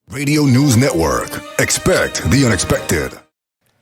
Radio News Network. Expect the unexpected.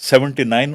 79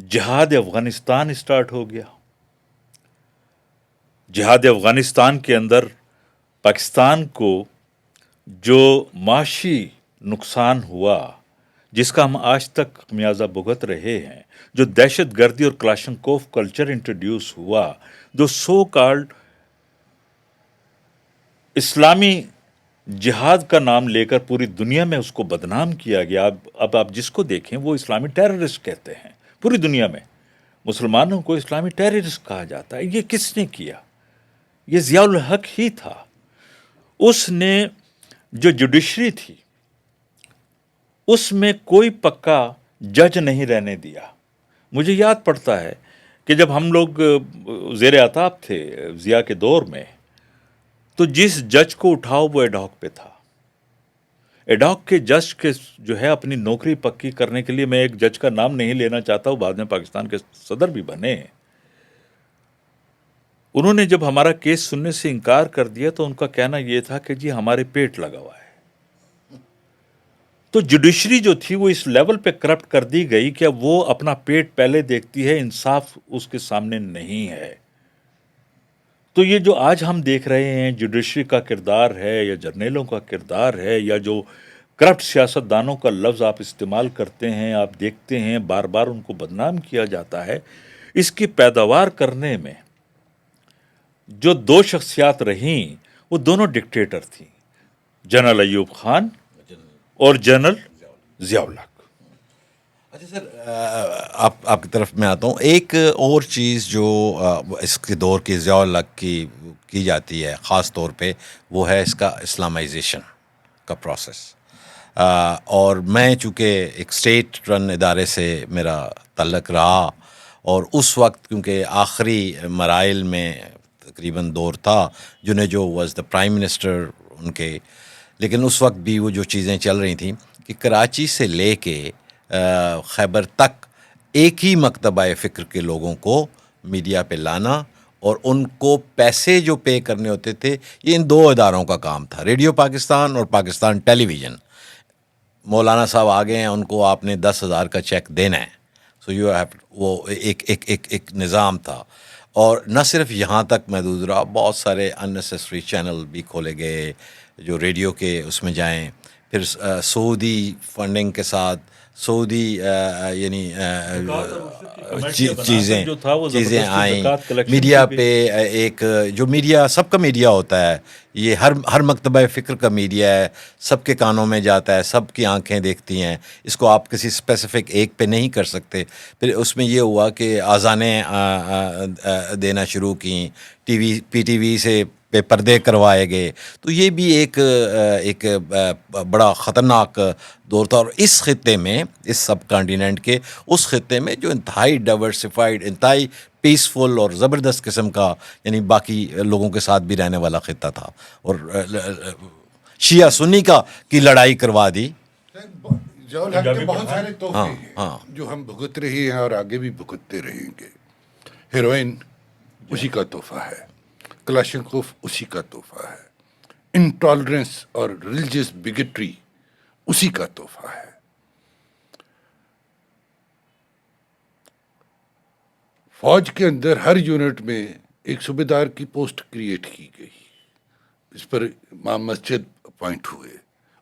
جہاد Afghanistan start ہو گیا. جہاد افغانستان کے اندر پاکستان کو جو معاشی نقصان ہوا، جس کا ہم آج تک خمیازہ بھگت رہے ہیں، جو دہشت گردی اور کلاشنکوف کلچر انٹروڈیوس ہوا، جو سو کالڈ اسلامی جہاد کا نام لے کر پوری دنیا میں اس کو بدنام کیا گیا. اب آپ جس کو دیکھیں وہ اسلامی ٹیررسٹ کہتے ہیں. پوری دنیا میں مسلمانوں کو اسلامی ٹیررسٹ کہا جاتا ہے. یہ کس نے کیا؟ یہ ضیاء الحق ہی تھا. اس نے جو جوڈیشری تھی اس میں کوئی پکا جج نہیں رہنے دیا. مجھے یاد پڑتا ہے کہ جب ہم لوگ زیر عطاب تھے ضیاء کے دور میں، تو جس جج کو اٹھاؤ وہ ایڈاک پہ تھا. ایڈاک کے جج کے جو ہے اپنی نوکری پکی کرنے کے لیے، میں ایک جج کا نام نہیں لینا چاہتا ہوں، بعد میں پاکستان کے صدر بھی بنے، انہوں نے جب ہمارا کیس سننے سے انکار کر دیا تو ان کا کہنا یہ تھا کہ جی ہمارے پیٹ لگا ہوا ہے. تو جوڈیشری جو تھی وہ اس لیول پہ کرپٹ کر دی گئی کہ اب وہ اپنا پیٹ پہلے دیکھتی ہے، انصاف اس کے سامنے نہیں ہے. تو یہ جو آج ہم دیکھ رہے ہیں جوڈیشری کا کردار ہے یا جرنیلوں کا کردار ہے یا جو کرپٹ سیاست دانوں کا لفظ آپ استعمال کرتے ہیں، آپ دیکھتے ہیں بار بار ان کو بدنام کیا جاتا ہے، اس کی پیداوار کرنے میں جو دو شخصیات رہیں وہ دونوں ڈکٹیٹر تھیں، جنرل ایوب خان اور جنرل ضیاء الحق. اچھا سر، آپ کی طرف میں آتا ہوں. ایک اور چیز جو اس کے دور کی ضیاء الحق کی جاتی ہے خاص طور پہ، وہ ہے اس کا اسلامائزیشن کا پروسیس. اور میں چونکہ ایک اسٹیٹ رن ادارے سے میرا تعلق رہا، اور اس وقت کیونکہ آخری مراحل میں تقریباً دور تھا جو واز دا پرائم منسٹر ان کے، لیکن اس وقت بھی وہ جو چیزیں چل رہی تھیں کہ کراچی سے لے کے خیبر تک ایک ہی مکتبہ فکر کے لوگوں کو میڈیا پہ لانا، اور ان کو پیسے جو پے کرنے ہوتے تھے، یہ ان دو اداروں کا کام تھا، ریڈیو پاکستان اور پاکستان ٹیلی ویژن. مولانا صاحب آ گئے ہیں، ان کو آپ نے 10,000 کا چیک دینا ہے. سو یو ہیو، وہ ایک نظام تھا. اور نہ صرف یہاں تک محدود رہا، بہت سارے اننیسیسری چینل بھی کھولے گئے جو ریڈیو کے اس میں جائیں. پھر سعودی فنڈنگ کے ساتھ سعودی یعنی چیزیں آئیں میڈیا پہ. ایک جو میڈیا سب کا میڈیا ہوتا ہے، یہ ہر مکتبہ فکر کا میڈیا ہے، سب کے کانوں میں جاتا ہے، سب کی آنکھیں دیکھتی ہیں اس کو. آپ کسی اسپیسیفک ایک پہ نہیں کر سکتے. پھر اس میں یہ ہوا کہ آذانیں دینا شروع کیں، پی ٹی وی سے پہ پردے کروائے گئے. تو یہ بھی ایک بڑا خطرناک دور تھا. اور اس خطے میں، اس سب کانٹیننٹ کے اس خطے میں جو انتہائی ڈائیورسفائڈ، انتہائی پیسفل اور زبردست قسم کا، یعنی باقی لوگوں کے ساتھ بھی رہنے والا خطہ تھا، اور شیعہ سنی کی لڑائی کروا دی. ضیاء الحق کے بہت سارے تحفے ہیں جو ہم بھگت رہے ہیں اور آگے بھی بھگتتے رہیں گے. ہیروئن اسی کا تحفہ ہے، کلاشنکوف اسی کا تحفہ ہے، انٹالرنس اور ریلیجیس بگٹری اسی کا تحفہ ہے. فوج کے اندر ہر یونٹ میں ایک صوبیدار کی پوسٹ کریٹ کی گئی، اس پر امام مسجد اپوائنٹ ہوئے،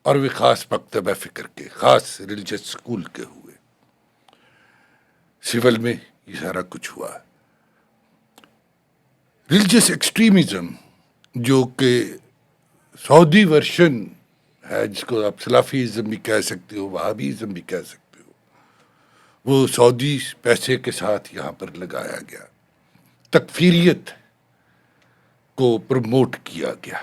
اور وہ خاص مکتبہ فکر کے، خاص ریلیجیس اسکول کے ہوئے. سول میں یہ سارا کچھ ہوا. ریلیجیس ایکسٹریمزم جو کہ سعودی ورشن ہے، جس کو آپ سلافیزم بھی کہہ سکتے ہو، وہابیزم بھی کہہ سکتے ہو، وہ سعودی پیسے کے ساتھ یہاں پر لگایا گیا. تکفیریت کو پروموٹ کیا گیا،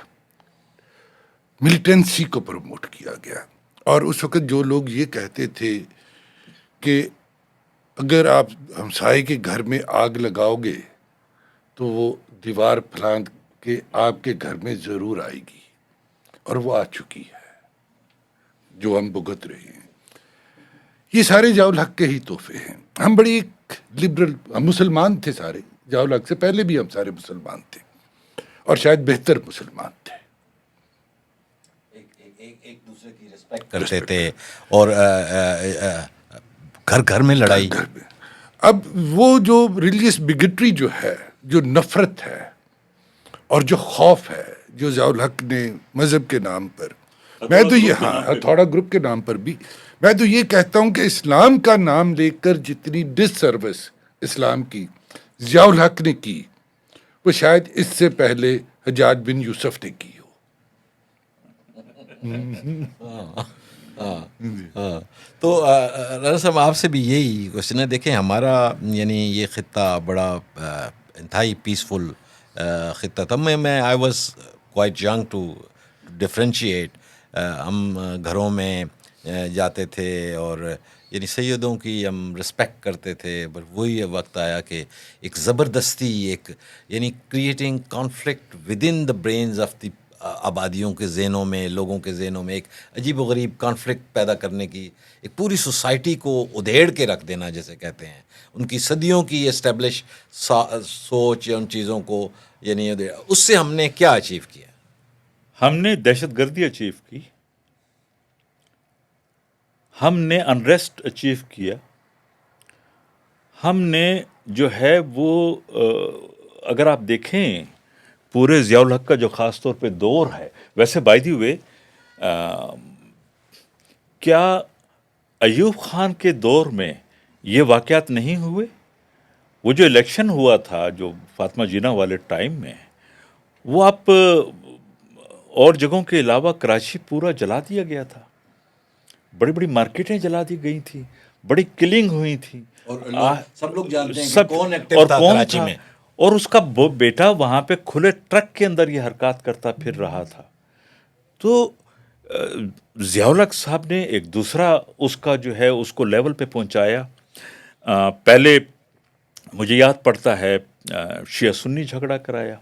ملیٹنسی کو پروموٹ کیا گیا. اور اس وقت جو لوگ یہ کہتے تھے کہ اگر آپ ہمسائے کے گھر میں آگ لگاؤ گے تو وہ دیوار پھلانگ کے آپ کے گھر میں ضرور آئے گی، اور وہ آ چکی ہے جو ہم بھگت رہے ہیں. یہ سارے ضیاء الحق کے ہی تحفے ہیں. ہم بڑی ایک لبرل، ہم مسلمان تھے سارے، ضیاء الحق سے پہلے بھی ہم سارے مسلمان تھے، اور شاید بہتر مسلمان تھے. ایک دوسرے کی رسپیکٹ کرتے تھے، اور گھر گھر میں لڑائی. اب وہ جو ریلیجیس بگٹری جو ہے، جو نفرت ہے اور جو خوف ہے، جو ضیاء الحق نے مذہب کے نام پر، میں تو یہ ہتھوڑا گروپ کے نام پر بھی، میں تو یہ کہتا ہوں کہ اسلام کا نام لے کر جتنی ڈس سروس اسلام کی ضیاء الحق نے کی، وہ شاید اس سے پہلے حجاج بن یوسف نے کی ہو. تو رانا صاحب آپ سے بھی یہی کوشچن ہے. دیکھیں ہمارا یعنی یہ خطہ بڑا انتہائی پیسفل خطہ تھا. میں I was quite young to differentiate. ہم گھروں میں جاتے تھے اور یعنی سیدوں کی ہم رسپیکٹ کرتے تھے، بٹ وہی وقت آیا کہ ایک زبردستی ایک یعنی creating conflict with in the brains of the آبادیوں کے ذہنوں میں، لوگوں کے ذہنوں میں ایک عجیب و غریب کانفلکٹ پیدا کرنے کی، ایک پوری سوسائٹی کو ادھیڑ کے رکھ دینا جیسے کہتے ہیں، ان کی صدیوں کی اسٹیبلش سوچ یا ان چیزوں کو یعنی اس سے ہم نے کیا اچیو کیا؟ ہم نے دہشت گردی اچیو کی، ہم نے انریسٹ اچیو کیا، ہم نے جو ہے وہ اگر آپ دیکھیں پورے ضیاء الحق کا جو خاص طور پہ دور ہے، ویسے بائی دی وے کیا ایوب خان کے دور میں یہ واقعات نہیں ہوئے؟ وہ جو الیکشن ہوا تھا جو فاطمہ جینا والے ٹائم میں، وہ آپ اور جگہوں کے علاوہ کراچی پورا جلا دیا گیا تھا، بڑی بڑی مارکیٹیں جلا دی گئی تھیں، بڑی کلنگ ہوئی تھی، اور سب لوگ جانتے ہیں کہ کون ایکٹیو تھا کراچی میں، اور اس کا بیٹا وہاں پہ کھلے ٹرک کے اندر یہ حرکات کرتا پھر رہا تھا. تو ضیاء الحق صاحب نے ایک دوسرا اس کا جو ہے اس کو لیول پہ پہنچایا. پہلے مجھے یاد پڑتا ہے شیعہ سنی جھگڑا کرایا.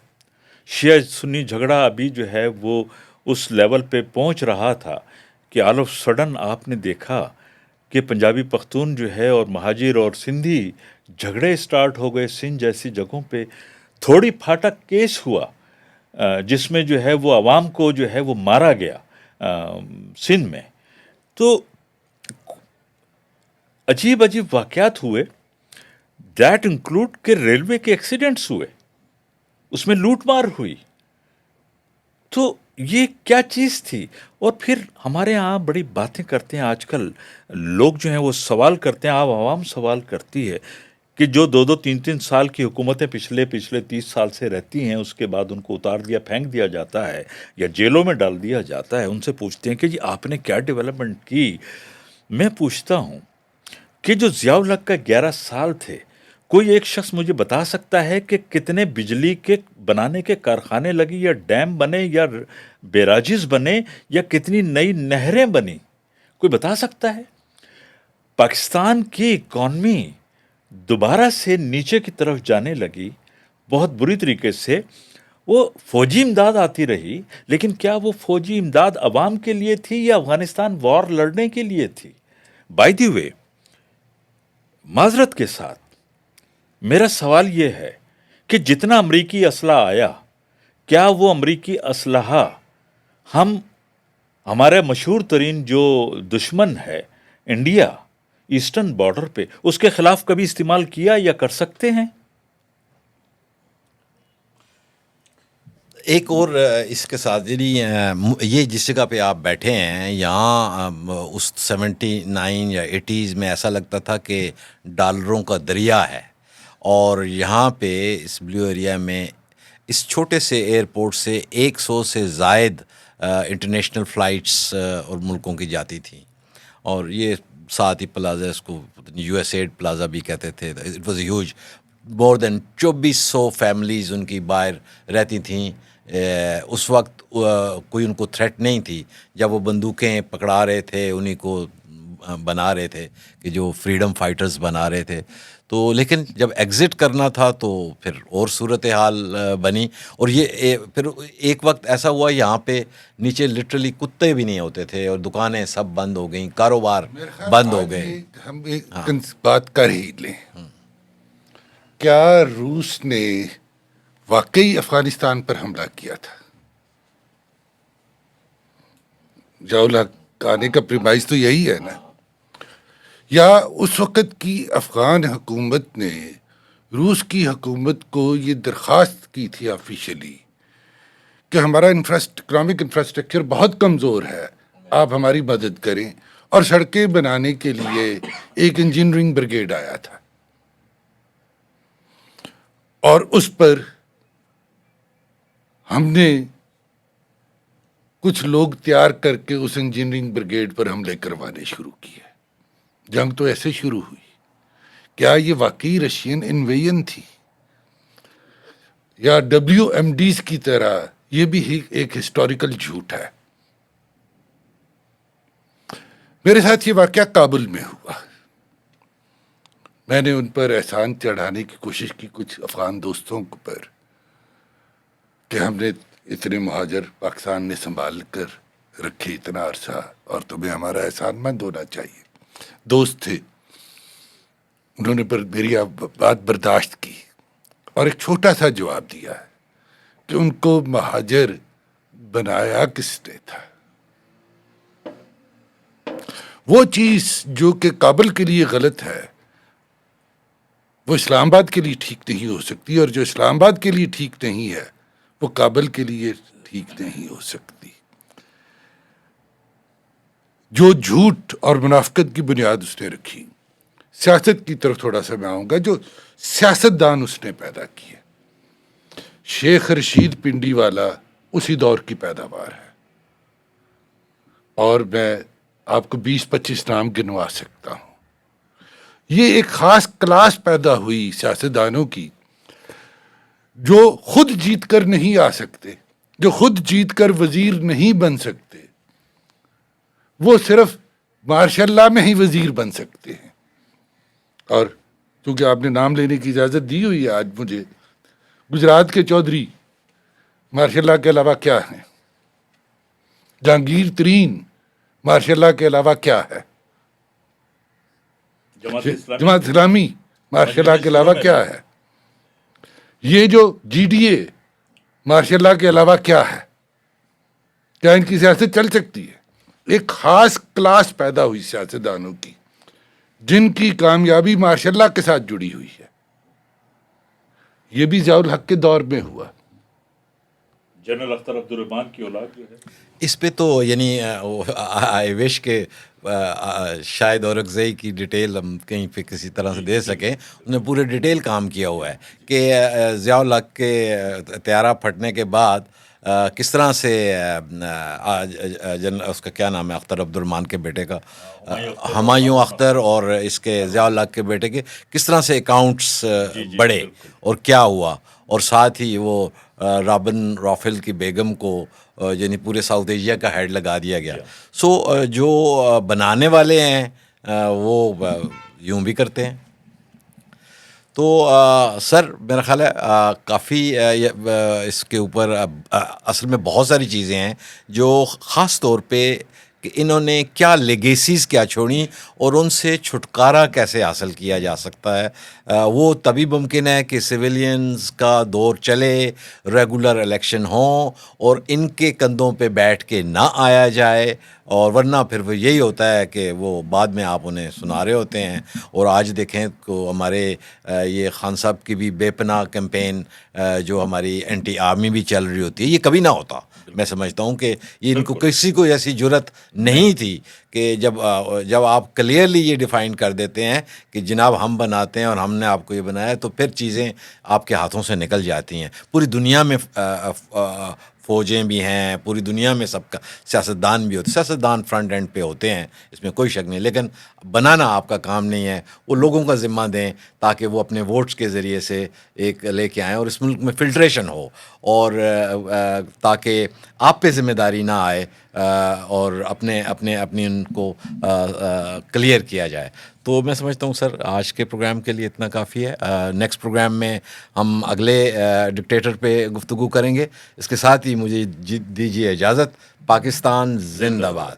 شیعہ سنی جھگڑا ابھی جو ہے وہ اس لیول پہ پہنچ رہا تھا کہ آل آف سڈن آپ نے دیکھا کہ پنجابی پختون جو ہے اور مہاجر اور سندھی جھگڑے اسٹارٹ ہو گئے. سندھ جیسی جگہوں پہ تھوڑی پھاٹک کیس ہوا جس میں جو ہے وہ عوام کو جو ہے وہ مارا گیا سندھ میں. تو عجیب عجیب واقعات ہوئے، دیٹ انکلوڈ کہ ریلوے کے ایکسیڈنٹس ہوئے، اس میں لوٹ مار ہوئی. تو یہ کیا چیز تھی؟ اور پھر ہمارے ہاں بڑی باتیں کرتے ہیں آج کل لوگ جو ہیں وہ سوال کرتے ہیں، عوام سوال کرتی ہے کہ جو 2-3 سال کی حکومتیں پچھلے 30 سال سے رہتی ہیں، اس کے بعد ان کو اتار دیا پھینک دیا جاتا ہے یا جیلوں میں ڈال دیا جاتا ہے. ان سے پوچھتے ہیں کہ جی آپ نے کیا ڈیولپمنٹ کی؟ میں پوچھتا ہوں کہ جو ضیاء الحق کا 11 سال تھے، کوئی ایک شخص مجھے بتا سکتا ہے کہ کتنے بجلی کے بنانے کے کارخانے لگی یا ڈیم بنے یا بیراجز بنے یا کتنی نئی نہریں بنی؟ کوئی بتا سکتا ہے؟ پاکستان کی اکانومی دوبارہ سے نیچے کی طرف جانے لگی بہت بری طریقے سے. وہ فوجی امداد آتی رہی، لیکن کیا وہ فوجی امداد عوام کے لیے تھی یا افغانستان وار لڑنے کے لیے تھی؟ بائی دی وے، معذرت کے ساتھ میرا سوال یہ ہے کہ جتنا امریکی اسلحہ آیا، کیا وہ امریکی اسلحہ ہمارے مشہور ترین جو دشمن ہے انڈیا ایسٹرن بارڈر پہ، اس کے خلاف کبھی استعمال کیا یا کر سکتے ہیں؟ ایک اور اس کے ساتھ یہ جس جگہ پہ آپ بیٹھے ہیں یہاں اس 79 یا 80s میں ایسا لگتا تھا کہ ڈالروں کا دریا ہے، اور یہاں پہ اس بلیو ایریا میں اس چھوٹے سے ایئرپورٹ سے 100 سے زائد انٹرنیشنل فلائٹس اور ملکوں کی جاتی تھیں. اور یہ ساتھ ہی پلازا، اس کو یو ایس ایڈ پلازا بھی کہتے تھے. It was a huge, more than 2400 families ان کی باہر رہتی تھیں. اس وقت کوئی ان کو تھریٹ نہیں تھی. جب وہ بندوقیں پکڑا رہے تھے انہیں کو بنا رہے تھے کہ جو فریڈم فائٹرز بنا رہے تھے. تو لیکن جب ایگزٹ کرنا تھا تو پھر اور صورتحال بنی. اور یہ پھر ایک وقت ایسا ہوا یہاں پہ نیچے لٹرلی کتے بھی نہیں ہوتے تھے اور دکانیں سب بند ہو گئیں، کاروبار بند ہو گئے. ہم ایک بات کر ہی لیں، کیا روس نے واقعی افغانستان پر حملہ کیا تھا؟ ضیاء الحق آنے کا پریمائز تو یہی ہے نا. یا اس وقت کی افغان حکومت نے روس کی حکومت کو یہ درخواست کی تھی آفیشلی کہ ہمارا اکنامک انفراسٹرکچر بہت کمزور ہے، آپ ہماری مدد کریں، اور سڑکیں بنانے کے لیے ایک انجینئرنگ بریگیڈ آیا تھا، اور اس پر ہم نے کچھ لوگ تیار کر کے اس انجینئرنگ بریگیڈ پر حملے کروانے شروع کیے۔ جنگ تو ایسے شروع ہوئی۔ کیا یہ واقعی رشین انویژن تھی، یا WMDs کی طرح یہ بھی ایک ہسٹوریکل جھوٹ ہے؟ میرے ساتھ یہ واقعہ کابل میں ہوا۔ میں نے ان پر احسان چڑھانے کی کوشش کی کچھ افغان دوستوں پر کہ ہم نے اتنے مہاجر پاکستان نے سنبھال کر رکھے اتنا عرصہ، اور تمہیں ہمارا احسان مند ہونا چاہیے۔ دوست تھے، انہوں نے پر میری بات برداشت کی اور ایک چھوٹا سا جواب دیا کہ ان کو مہاجر بنایا کس نے تھا؟ وہ چیز جو کہ کابل کے لیے غلط ہے وہ اسلام آباد کے لیے ٹھیک نہیں ہو سکتی، اور جو اسلام آباد کے لیے ٹھیک نہیں ہے وہ کابل کے لیے ٹھیک نہیں ہو سکتی۔ جو جھوٹ اور منافقت کی بنیاد اس نے رکھی، سیاست کی طرف تھوڑا سا میں آؤں گا، جو سیاستدان اس نے پیدا کیے۔ شیخ رشید پنڈی والا اسی دور کی پیداوار ہے، اور میں آپ کو 20-25 نام گنوا سکتا ہوں۔ یہ ایک خاص کلاس پیدا ہوئی سیاستدانوں کی جو خود جیت کر نہیں آ سکتے، جو خود جیت کر وزیر نہیں بن سکتے، وہ صرف ماشاء اللہ میں ہی وزیر بن سکتے ہیں۔ اور چونکہ آپ نے نام لینے کی اجازت دی ہوئی ہے آج مجھے، گجرات کے چودھری ماشاء اللہ کے علاوہ کیا ہیں؟ جہانگیر ترین ماشاء اللہ کے علاوہ کیا ہے؟ جماعت اسلامی ماشاء اللہ کے علاوہ کیا ہے؟ یہ جو GDA ماشاء اللہ کے علاوہ کیا ہے؟ کیا ان کی سیاست چل سکتی ہے؟ ایک خاص کلاس پیدا ہوئی سیاستدانوں کی جن کی کامیابی ماشاء اللہ کے ساتھ جڑی ہوئی ہے۔ یہ بھی ضیاء الحق کے دور میں ہوا۔ جنرل اختر عبد الرحمان کی اولاد جو ہے، اس پہ تو یعنی آئی وش کہ شاید اورکزئی کی ڈیٹیل ہم کہیں پہ کسی طرح سے دے سکیں۔ انہوں نے پورے ڈیٹیل کام کیا ہوا ہے کہ ضیاء الحق کے طیارہ پھٹنے کے بعد کس طرح سے اس کا کیا نام ہے، اختر عبد الرحمان کے بیٹے کا، ہمایوں اختر، اور اس کے ضیاء الحق کے بیٹے کے کس طرح سے اکاؤنٹس بڑھے اور کیا ہوا، اور ساتھ ہی وہ رابن رافل کی بیگم کو یعنی پورے ساؤتھ ایشیا کا ہیڈ لگا دیا گیا۔ سو جو بنانے والے ہیں وہ یوں بھی کرتے ہیں۔ تو سر میرا خیال ہے کافی اس کے اوپر اصل میں بہت ساری چیزیں ہیں جو خاص طور پہ کہ انہوں نے کیا لیگیسیز کیا چھوڑی اور ان سے چھٹکارا کیسے حاصل کیا جا سکتا ہے۔ وہ تبھی ممکن ہے کہ سویلینز کا دور چلے، ریگولر الیکشن ہوں اور ان کے کندھوں پہ بیٹھ کے نہ آیا جائے، اور ورنہ پھر وہ یہی ہوتا ہے کہ وہ بعد میں آپ انہیں سنا رہے ہوتے ہیں۔ اور آج دیکھیں تو ہمارے یہ خان صاحب کی بھی بے پناہ کیمپین جو ہماری اینٹی آرمی بھی چل رہی ہوتی ہے، یہ کبھی نہ ہوتا۔ میں سمجھتا ہوں کہ یہ ان کو کسی کو ایسی جرت نہیں تھی کہ جب آپ کلیئرلی یہ ڈیفائن کر دیتے ہیں کہ جناب ہم بناتے ہیں اور ہم نے آپ کو یہ بنایا، تو پھر چیزیں آپ کے ہاتھوں سے نکل جاتی ہیں۔ پوری دنیا میں فوجیں بھی ہیں، پوری دنیا میں سب کا سیاستدان بھی ہوتے ہیں، سیاستدان فرنٹ اینڈ پہ ہوتے ہیں، اس میں کوئی شک نہیں، لیکن بنانا آپ کا کام نہیں ہے۔ وہ لوگوں کا ذمہ دیں تاکہ وہ اپنے ووٹس کے ذریعے سے ایک لے کے آئیں اور اس ملک میں فلٹریشن ہو، اور تاکہ آپ پہ ذمہ داری نہ آئے اور اپنی ان کو کلیئر کیا جائے۔ تو میں سمجھتا ہوں سر آج کے پروگرام کے لیے اتنا کافی ہے۔ نیکسٹ پروگرام میں ہم اگلے ڈکٹیٹر پہ گفتگو کریں گے۔ اس کے ساتھ ہی مجھے دیجیے اجازت۔ پاکستان زندہ باد۔